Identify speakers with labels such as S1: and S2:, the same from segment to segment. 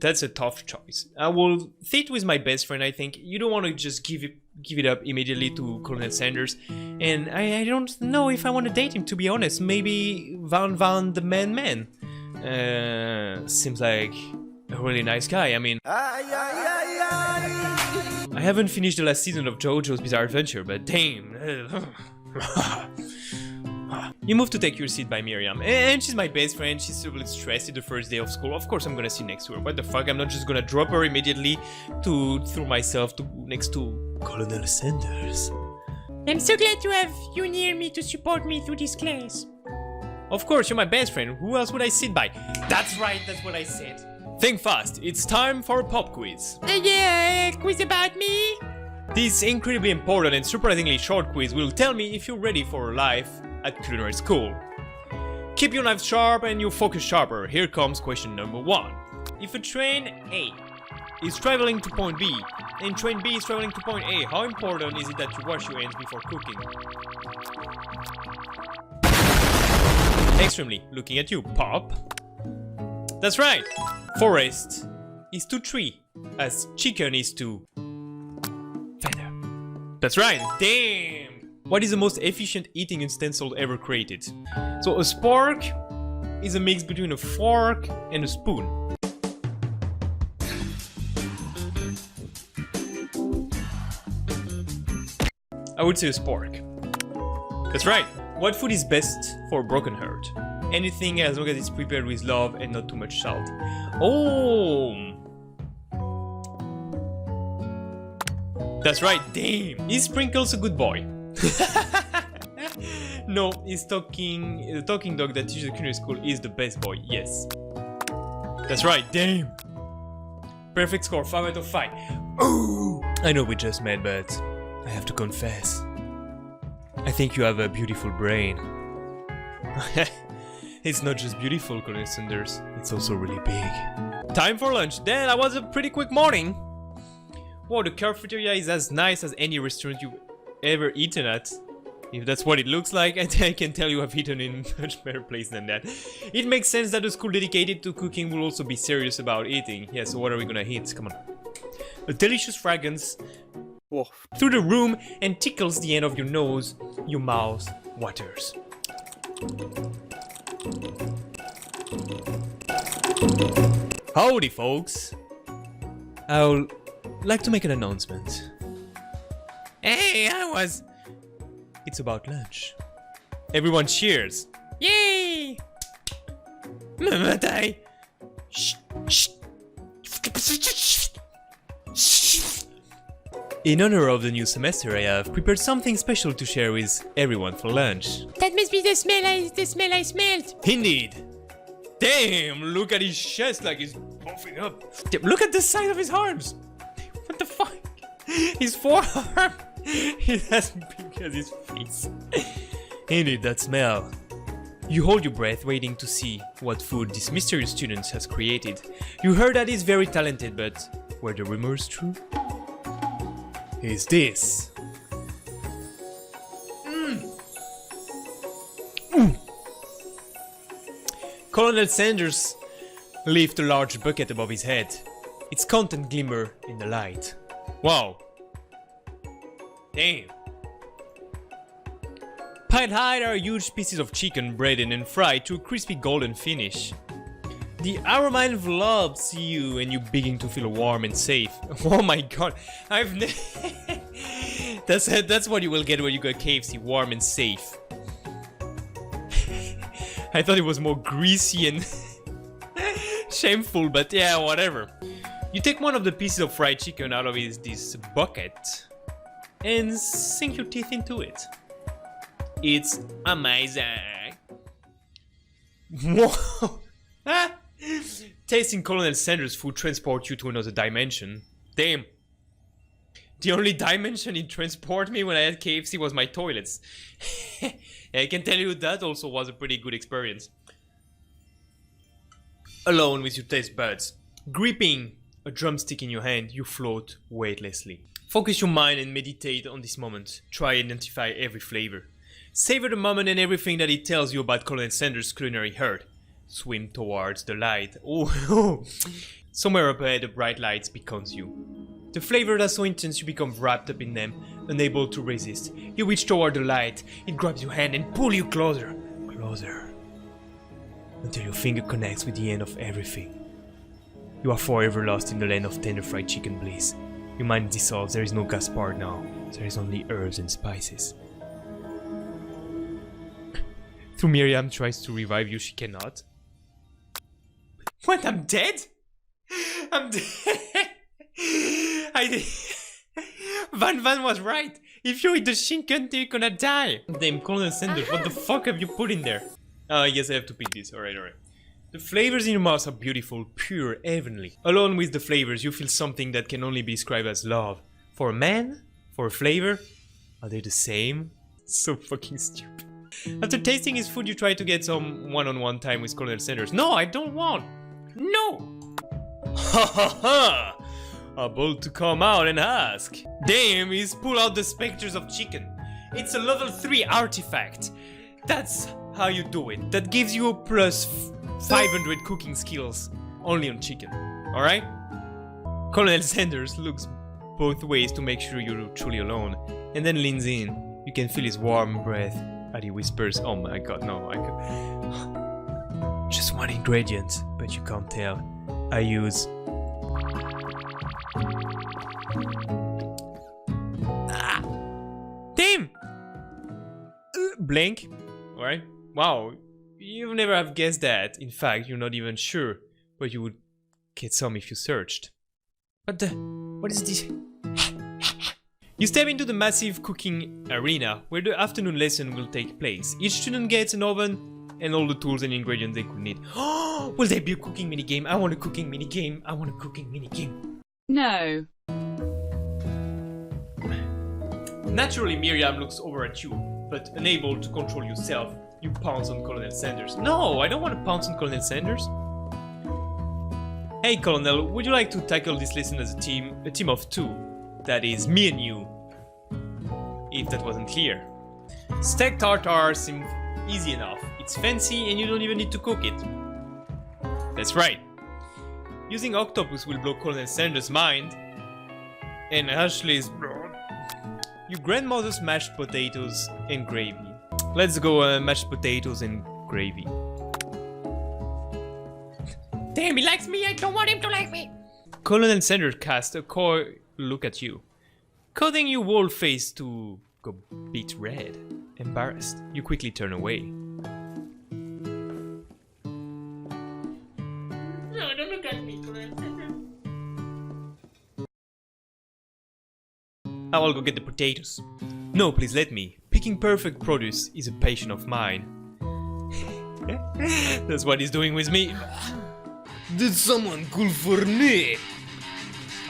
S1: That's a tough choice. I will sit with my best friend, I think. You don't want to just give it up immediately to Colonel Sanders. And I don't know if I want to date him, to be honest. Maybe Van the Man. Seems like a really nice guy. I mean, I haven't finished the last season of JoJo's Bizarre Adventure, but damn. You move to take your seat by Miriam, and she's my best friend. She's a little stressed the first day of school. Of course I'm gonna sit next to her. What the fuck? I'm not just gonna drop her immediately to throw myself next to Colonel Sanders.
S2: I'm so glad to have you near me to support me through this class.
S1: Of course, you're my best friend. Who else would I sit by? That's right, that's what I said. Think fast. It's time for a pop quiz.
S2: Yeah, quiz about me?
S1: This incredibly important and surprisingly short quiz will tell me if you're ready for life at culinary school. Keep your knife sharp and your focus sharper. Here comes question number 1. If a train A is traveling to point B and train B is traveling to point A, how important is it that you wash your hands before cooking? Extremely. Looking at you, Pop. That's right. Forest is to tree, as chicken is to feather. That's right. Damn. What is the most efficient eating utensil ever created? So a spork is a mix between a fork and a spoon. I would say a spork. That's right. What food is best for a broken heart? Anything as long as it's prepared with love and not too much salt. Oh! That's right, damn! Is Sprinkles a good boy? No, the talking dog that teaches the culinary school is the best boy, yes. That's right, damn! Perfect score, 5 out of 5. Ooh! I know we just met, but I have to confess. I think you have a beautiful brain. It's not just beautiful, Colonel Sanders, it's also really big. Time for lunch. Then that was a pretty quick morning. Wow, the cafeteria is as nice as any restaurant you've ever eaten at. If that's what it looks like, I can tell you I've eaten in a much better place than that. It makes sense that a school dedicated to cooking will also be serious about eating. Yeah, so what are we gonna eat? Come on. A delicious fragrance through the room and tickles the end of your nose. Your mouth waters. Howdy, folks. I'll like to make an announcement.
S2: Hey,
S1: It's about lunch. Everyone cheers.
S2: Yay!
S1: Mamatay. Shh, shh. In honor of the new semester, I have prepared something special to share with everyone for lunch.
S2: That must be the smell I smelled.
S1: Indeed. Damn, look at his chest like he's puffing up. Damn, look at the size of his arms. What the fuck? His forearm is as big as his face. Indeed, that smell. You hold your breath waiting to see what food this mysterious student has created. You heard that he's very talented, but were the rumors true? Is this? Colonel Sanders lifted a large bucket above his head. Its content glimmer in the light. Wow. Damn. Piled high are huge pieces of chicken breaded and fried to a crispy golden finish. The aroma envelopes you and you begin to feel warm and safe. Oh my god, that's what you will get when you go to KFC, warm and safe. I thought it was more greasy and shameful, but yeah, whatever. You take one of the pieces of fried chicken out of this bucket and sink your teeth into it. It's amazing. Whoa. Tasting Colonel Sanders' food transports you to another dimension. Damn. The only dimension it transported me when I had KFC was my toilets. I can tell you that also was a pretty good experience. Alone with your taste buds, gripping a drumstick in your hand, you float weightlessly. Focus your mind and meditate on this moment. Try and identify every flavor. Savor the moment and everything that it tells you about Colonel Sanders' culinary heart. Swim towards the light. Oh, Somewhere up ahead, a bright light beckons you. The flavors are so intense you become wrapped up in them, unable to resist. You reach toward the light, it grabs your hand and pulls you closer, closer, until your finger connects with the end of everything. You are forever lost in the land of tender fried chicken bliss. Your mind dissolves, there is no Gaspard now, there is only herbs and spices. Though Miriam tries to revive you, she cannot. What? I'm dead? I'm dead. Van was right. If you eat the shinken, you're gonna die. Damn, Colonel Sanders, what the fuck have you put in there? Oh, I guess I have to pick this. Alright. The flavors in your mouth are beautiful, pure, heavenly. Along with the flavors, you feel something that can only be described as love. For a man? For a flavor? Are they the same? So fucking stupid. After tasting his food, you try to get some one-on-one time with Colonel Sanders. No, I don't want. No! Ha ha ha! About to come out and ask. Damn, he's pulled out the specters of chicken. It's a level 3 artifact. That's how you do it. That gives you a plus 500 cooking skills. Only on chicken. Alright? Colonel Sanders looks both ways to make sure you're truly alone. And then leans in. You can feel his warm breath as he whispers, oh my god, no, I could... Just one ingredient, but you can't tell. I use... Damn! Blank. Alright. Wow. You never have guessed that. In fact, you're not even sure. But you would get some if you searched. What the... What is this? You step into the massive cooking arena where the afternoon lesson will take place. Each student gets an oven and all the tools and ingredients they could need. Oh, will there be a cooking minigame? I want a cooking minigame. I want a cooking minigame.
S3: No.
S1: Naturally, Miriam looks over at you, but unable to control yourself, you pounce on Colonel Sanders. No, I don't want to pounce on Colonel Sanders. Hey Colonel, would you like to tackle this lesson as a team of 2? That is, me and you. If that wasn't clear. Steak tartare seems easy enough. It's fancy and you don't even need to cook it. That's right. Using octopus will blow Colonel Sanders' mind. And Ashley's blood. Your grandmother's mashed potatoes and gravy. Let's go mashed potatoes and gravy.
S2: Damn, he likes me. I don't want him to like me.
S1: Colonel Sanders cast a coy look at you, causing your whole face to go beet red. Embarrassed, you quickly turn away.
S2: No, don't look at me,
S1: I will go get the potatoes. No, please let me. Picking perfect produce is a passion of mine. That's what he's doing with me. Did someone call for me?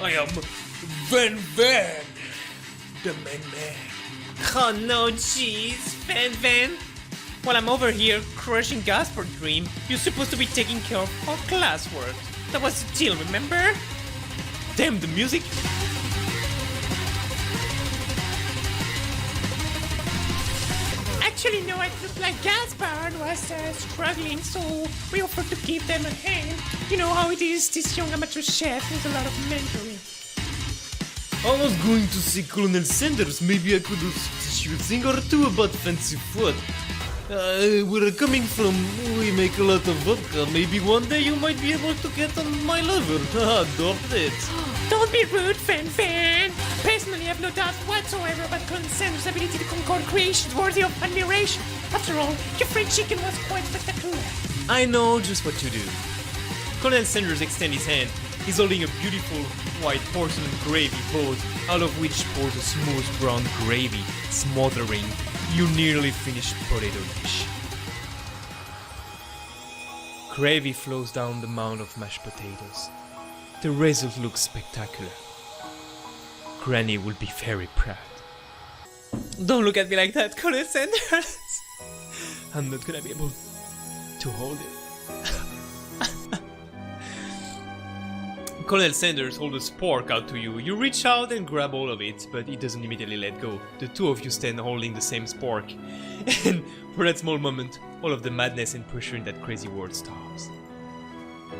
S1: I am Van, the man.
S2: Oh no, jeez, Van. While I'm over here crushing Gaspard Dream, you're supposed to be taking care of our classwork. That was the deal, remember?
S1: Damn, the music!
S2: Actually, no, it looked like Gaspard was struggling, so we offered to give them a hand. You know how it is, this young amateur chef needs a lot of mentoring.
S1: I was going to say Colonel Sanders, maybe I could teach you a thing or two about fancy food. Where I'm coming from, we make a lot of vodka. Maybe one day you might be able to get on my level. Adopt it.
S2: Don't be rude, Fan. Personally, I have no doubt whatsoever about Colonel Sanders' ability to concord creations worthy of admiration. After all, your fried chicken was quite spectacular.
S1: I know just what to do. Colonel Sanders extends his hand. He's holding a beautiful white porcelain gravy boat, out of which pours a smooth brown gravy, smothering your nearly finished potato dish. Gravy flows down the mound of mashed potatoes. The result looks spectacular. Granny will be very proud. Don't look at me like that, Colonel Sanders. I'm not gonna be able to hold it. Colonel Sanders holds a spork out to you. You reach out and grab all of it, but he doesn't immediately let go. The two of you stand holding the same spork. And for that small moment, all of the madness and pressure in that crazy world stops.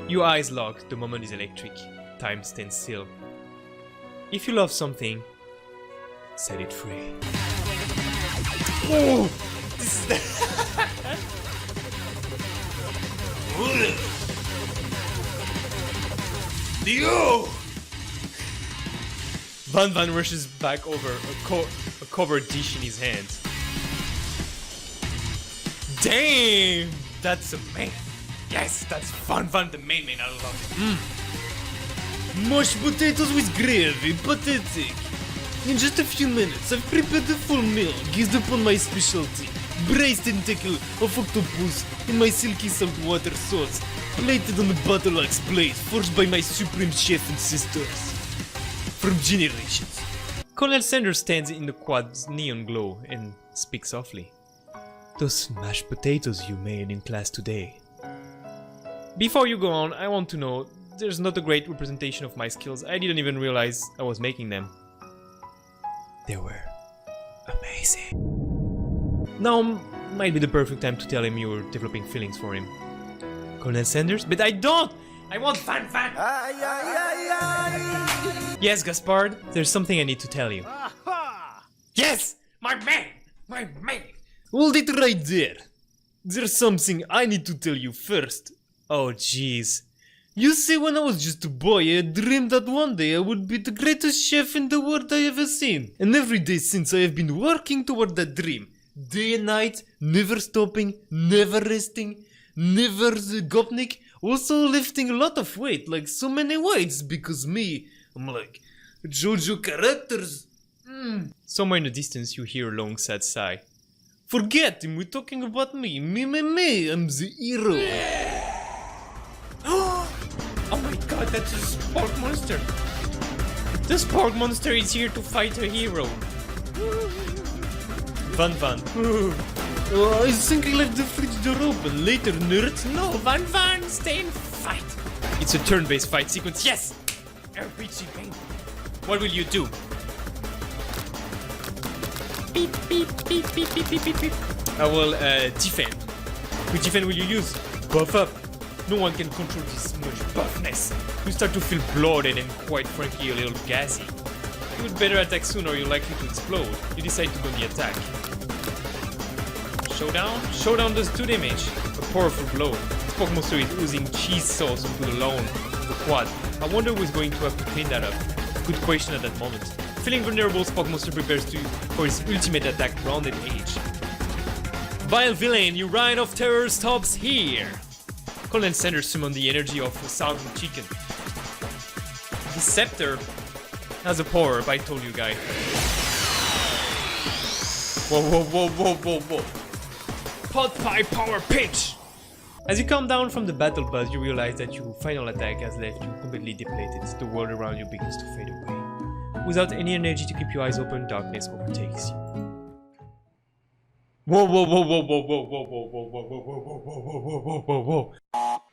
S1: Your eyes lock, the moment is electric. Time stands still. If you love something, set it free. Oh! This is the Yo! Van rushes back over a covered dish in his hand. Damn! That's a man. Yes, that's Van the main man. I love it.
S3: Mashed potatoes with gravy, pathetic. In just a few minutes, I've prepared a full meal based upon my specialty. Braised tentacle of octopus in my silky saltwater sauce, plated on a battle axe blade forged by my supreme chef and sisters. From generations.
S1: Colonel Sanders stands in the quad's neon glow and speaks softly. Those mashed potatoes you made in class today. Before you go on, I want to know, there's not a great representation of my skills. I didn't even realize I was making them. They were amazing. Now might be the perfect time to tell him you were developing feelings for him. Colonel Sanders? But I don't! I want Van! Yes, Gaspard, there's something I need to tell you.
S2: Yes! My man! My man!
S3: Hold it right there. There's something I need to tell you first.
S1: Oh, jeez.
S3: You see, when I was just a boy, I had dreamed that one day I would be the greatest chef in the world I ever seen. And every day since I have been working toward that dream. Day and night, never stopping, never resting, never gopnik. Also lifting a lot of weight, like so many weights, because me, I'm like, JoJo characters.
S1: Somewhere in the distance you hear a long sad sigh.
S3: Forget him, we're talking about me, I'm the hero.
S2: Oh my god, that's a Spork Monster! The Spork Monster is here to fight a hero!
S1: Van.
S3: I think I left the fridge door open. Later, nerds.
S2: No, Van, stay and fight!
S1: It's a turn-based fight sequence.
S2: Yes! RPG game.
S1: What will you do?
S2: Beep, beep, beep, beep, beep, beep, beep, beep.
S1: I will defend. Which defend will you use? Buff up. No one can control this much buffness. You start to feel bloated and quite frankly a little gassy. You would better attack soon or you're likely to explode. You decide to go on the attack. Showdown does 2 damage. A powerful blow. Spork Monster is oozing cheese sauce onto the lawn of the quad. I wonder who's going to have to clean that up. Good question at that moment. Feeling vulnerable, Spork Monster prepares for his ultimate attack, Rounded Edge. Vile villain, your reign of terror stops here! Colonel Sanders summoned the energy of a sounding chicken. The scepter has a power-up, I told you guys. Whoa. Pot pie power pitch! As you come down from the battle bus, you realize that your final attack has left you completely depleted. The world around you begins to fade away. Without any energy to keep your eyes open, darkness overtakes you. Whoa.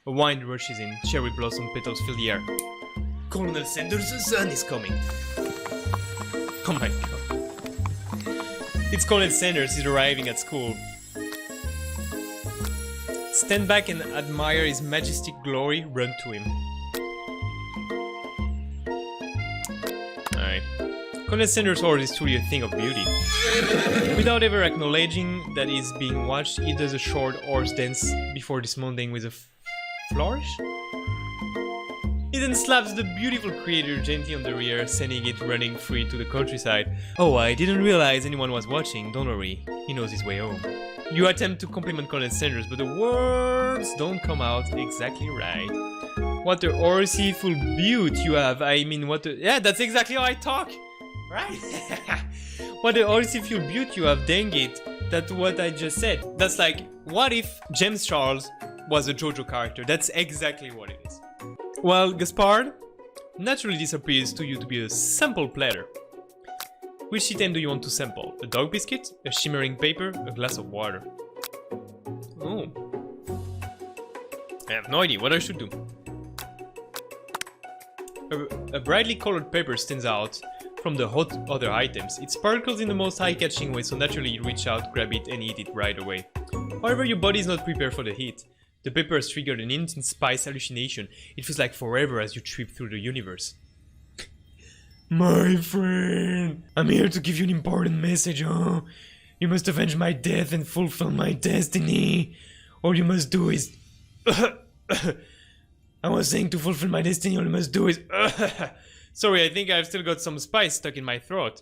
S1: A wind rushes in, cherry blossom petals fill the air. Colonel Sanders, the sun is coming. Oh my god. It's Colonel Sanders, he's arriving at school. Stand back and admire his majestic glory, run to him. Alright. Colonel Sanders' horse is truly a thing of beauty. Without ever acknowledging that he's being watched, he does a short horse dance before dismounting with a flourish. He then slaps the beautiful creature gently on the rear, sending it running free to the countryside. Oh, I didn't realize anyone was watching, don't worry, he knows his way home. You attempt to compliment Colonel Sanders, but the words don't come out exactly right. What a horseyful beauty you have, I mean what a... Yeah, that's exactly how I talk! Right? What a horseyful beauty you have, dang it. That's what I just said. That's like, what if James Charles was a JoJo character? That's exactly what it is. Well, Gaspard, naturally this appears to you to be a sample platter. Which item do you want to sample? A dog biscuit? A shimmering paper? A glass of water? Oh. I have no idea what I should do. A brightly colored paper stands out from the other items. It sparkles in the most eye-catching way, so naturally you reach out, grab it and eat it right away. However, your body is not prepared for the heat. The pepper has triggered an instant spice hallucination. It feels like forever as you trip through the universe. My friend, I'm here to give you an important message, huh? You must avenge my death and fulfill my destiny. All you must do is... I was saying to fulfill my destiny, all you must do is... Sorry, I think I've still got some spice stuck in my throat.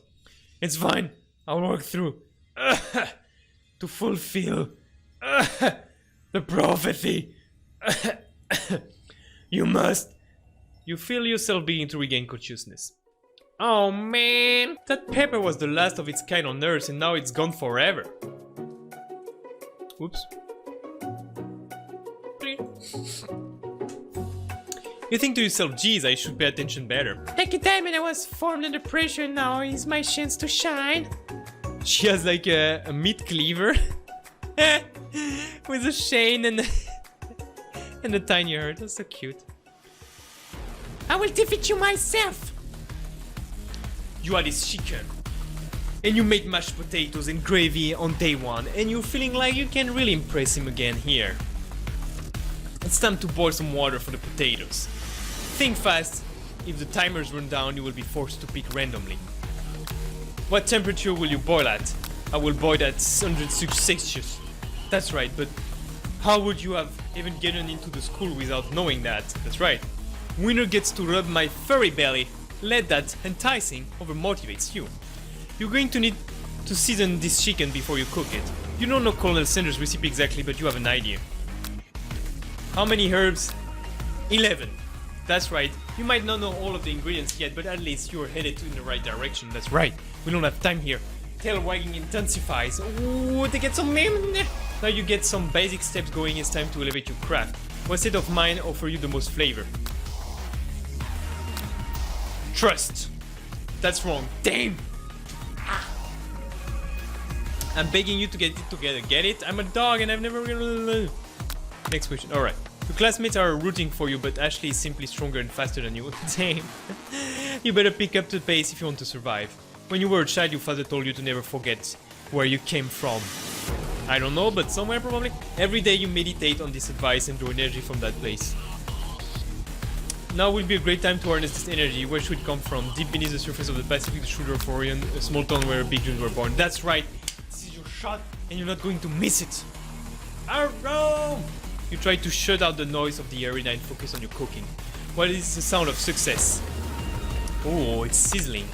S1: It's fine, I'll work through. To fulfill... the prophecy. You must... You feel yourself beginning to regain consciousness. Oh man, that pepper was the last of its kind on Earth and now it's gone forever. Oops. You think to yourself, geez, I should pay attention better.
S2: Like a diamond, I was formed under pressure, now is my chance to shine.
S1: She has like a meat cleaver with a chain and and a tiny heart. That's so cute.
S2: I will defeat you myself.
S1: You are this chicken, and you made mashed potatoes and gravy on day one, and you're feeling like you can really impress him again here. It's time to boil some water for the potatoes. Think fast. If the timers run down, you will be forced to pick randomly. What temperature will you boil at? I will boil at 106 Celsius. That's right, but how would you have even gotten into the school without knowing that? That's right. Winner gets to rub my furry belly. Let that enticing over motivates you. You're going to need to season this chicken before you cook it. You don't know Colonel Sanders' recipe exactly, but you have an idea. How many herbs? 11. That's right. You might not know all of the ingredients yet, but at least you're headed in the right direction. That's right. We don't have time here. Tail wagging intensifies. Ooh, they get some name. Now you get some basic steps going. It's time to elevate your craft. What state of mind offer you the most flavor? Trust. That's wrong. Damn. I'm begging you to get it together. Get it? I'm a dog and I've never... Next question. Alright. Your classmates are rooting for you, but Ashley is simply stronger and faster than you. Damn. You better pick up the pace if you want to survive. When you were a child, your father told you to never forget where you came from. I don't know, but somewhere probably. Every day you meditate on this advice and draw energy from that place. Now will be a great time to harness this energy. Where should it come from? Deep beneath the surface of the Pacific, the shoulder of Orion, a small town where big dreams were born. That's right. This is your shot, and you're not going to miss it. Arrow! You try to shut out the noise of the arena and focus on your cooking. What is the sound of success? Oh, it's sizzling.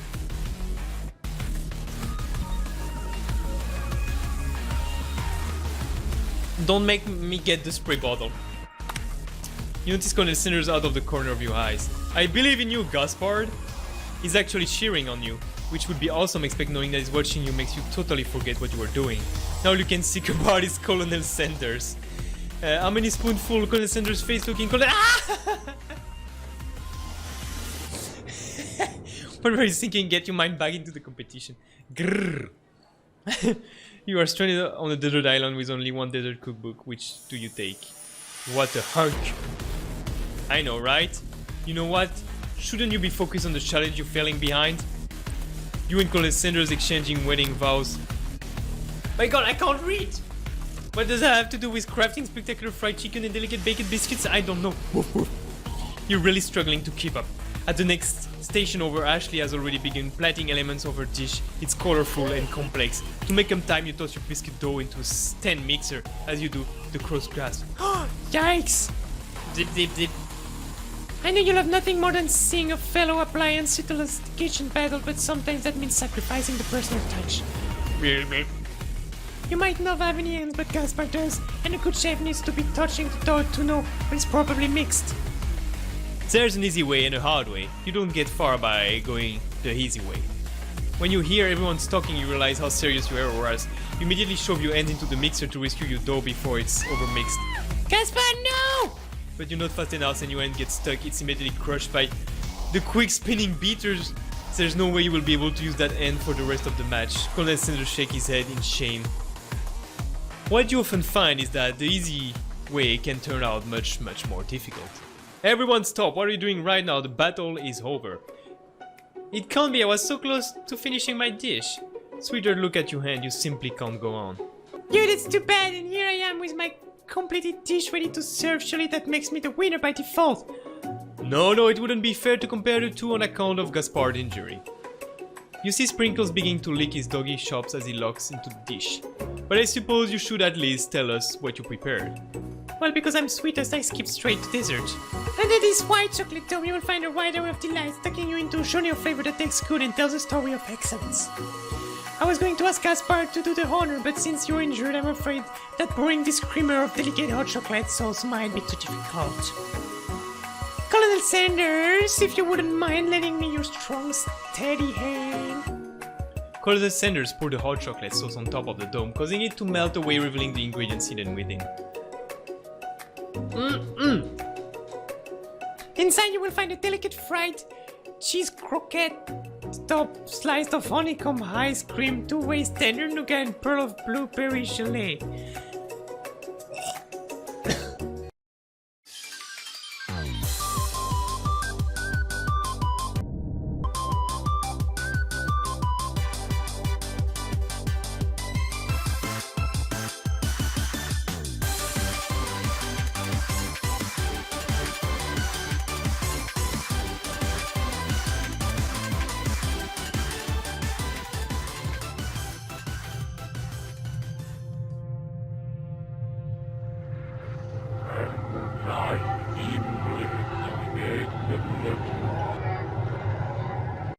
S1: Don't make me get the spray bottle. You notice Colonel Sanders out of the corner of your eyes. I believe in you, Gaspard. He's actually cheering on you, which would be awesome, except knowing that he's watching you makes you totally forget what you were doing. Now you can see about is Colonel Sanders. How many spoonful Colonel Sanders face looking Colonel... Ah! Whatever he's thinking, get your mind back into the competition. Grrr. You are stranded on a desert island with only one desert cookbook. Which do you take? What a hunk. I know, right? You know what? Shouldn't you be focused on the challenge you're failing behind? You and Colonel Sanders exchanging wedding vows. My god, I can't read! What does that have to do with crafting spectacular fried chicken and delicate baked biscuits? I don't know. You're really struggling to keep up. At the next station over, Ashley has already begun plating elements of her dish. It's colorful and complex. To make them time, you toss your biscuit dough into a stand mixer as you do the cross grasp.
S2: Yikes!
S1: Zip, zip, zip.
S2: I know you'll have nothing more than seeing a fellow appliance settle a kitchen battle, but sometimes that means sacrificing the personal touch. You might not have any hands, but Gaspard does, and a good chef needs to be touching the dough to know when it's properly mixed.
S1: There's an easy way and a hard way. You don't get far by going the easy way. When you hear everyone's talking, you realize how serious your error was. You immediately shove your hand into the mixer to rescue your dough before it's overmixed.
S2: Gaspard, no!
S1: But you're not fast enough and your hand gets stuck. It's immediately crushed by the quick spinning beaters. There's no way you will be able to use that hand for the rest of the match. Colonel Sanders shake his head in shame. What you often find is that the easy way can turn out much more difficult. Everyone stop, what are you doing right now? The battle is over. It can't be, I was so close to finishing my dish. Sweetheart, look at your hand, you simply can't go on.
S2: Dude, it's too bad, and here I am with my completed dish ready to serve. Surely that makes me the winner by default.
S1: No, it wouldn't be fair to compare the two on account of Gaspard's injury. You see Sprinkles beginning to lick his doggy chops as he looks into the dish. But I suppose you should at least tell us what you prepared.
S2: Well, because I'm sweetest, I skip straight to dessert. Under this white chocolate dome, you will find a wide array of delights, tucking you into a genre of flavor that takes good and tells a story of excellence. I was going to ask Gaspard to do the honor, but since you're injured, I'm afraid that pouring this creamer of delicate hot chocolate sauce might be too difficult. Colonel Sanders, if you wouldn't mind lending me your strong, steady hand.
S1: Colonel Sanders poured the hot chocolate sauce on top of the dome, causing it to melt away, revealing the ingredients hidden within.
S2: Inside you will find a delicate fried cheese croquette, top sliced of honeycomb ice cream, 2 ways tender nougat and pearl of blueberry gelée.